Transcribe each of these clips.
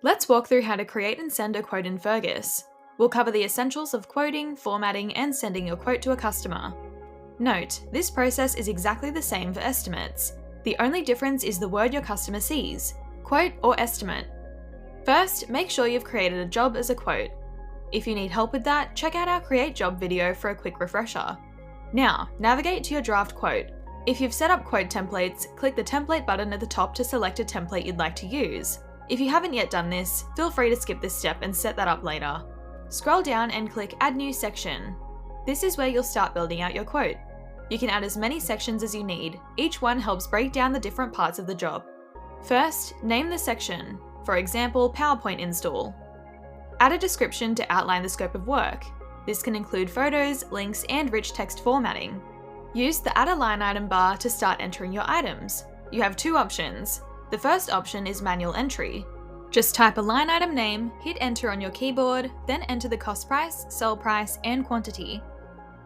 Let's walk through how to create and send a quote in Fergus. We'll cover the essentials of quoting, formatting, and sending your quote to a customer. Note, this process is exactly the same for estimates. The only difference is the word your customer sees, quote or estimate. First, make sure you've created a job as a quote. If you need help with that, check out our Create Job video for a quick refresher. Now, navigate to your draft quote. If you've set up quote templates, click the template button at the top to select a template you'd like to use. If you haven't yet done this, feel free to skip this step and set that up later. Scroll down and click Add New Section. This is where you'll start building out your quote. You can add as many sections as you need. Each one helps break down the different parts of the job. First, name the section. For example, PowerPoint install. Add a description to outline the scope of work. This can include photos, links, and rich text formatting. Use the Add a Line Item bar to start entering your items. You have two options. The first option is manual entry. Just type a line item name, hit enter on your keyboard, then enter the cost price, sell price, and quantity.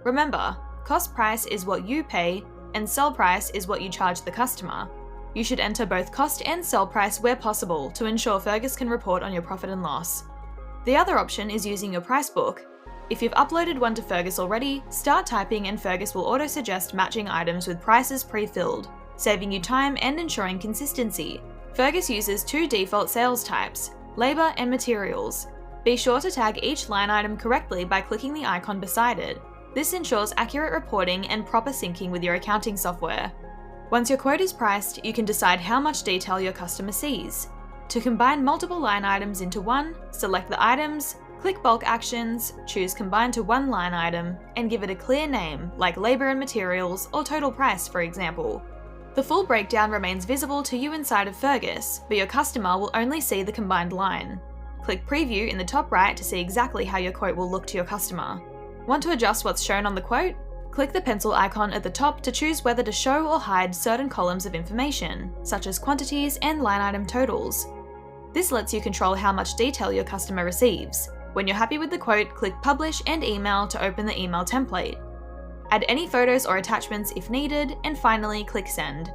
Remember, cost price is what you pay, and sell price is what you charge the customer. You should enter both cost and sell price where possible to ensure Fergus can report on your profit and loss. The other option is using your price book. If you've uploaded one to Fergus already, start typing and Fergus will auto-suggest matching items with prices pre-filled, saving you time and ensuring consistency. Fergus uses two default sales types, labour and materials. Be sure to tag each line item correctly by clicking the icon beside it. This ensures accurate reporting and proper syncing with your accounting software. Once your quote is priced, you can decide how much detail your customer sees. To combine multiple line items into one, select the items, click Bulk Actions, choose Combine to one line item, and give it a clear name like Labour and Materials or Total Price, for example. The full breakdown remains visible to you inside of Fergus, but your customer will only see the combined line. Click Preview in the top right to see exactly how your quote will look to your customer. Want to adjust what's shown on the quote? Click the pencil icon at the top to choose whether to show or hide certain columns of information, such as quantities and line item totals. This lets you control how much detail your customer receives. When you're happy with the quote, click Publish and Email to open the email template. Add any photos or attachments if needed, and finally click Send.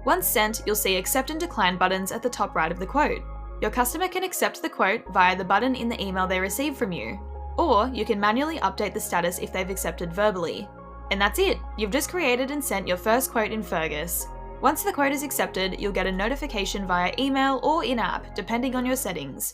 Once sent, you'll see Accept and Decline buttons at the top right of the quote. Your customer can accept the quote via the button in the email they receive from you, or you can manually update the status if they've accepted verbally. And that's it! You've just created and sent your first quote in Fergus. Once the quote is accepted, you'll get a notification via email or in-app, depending on your settings.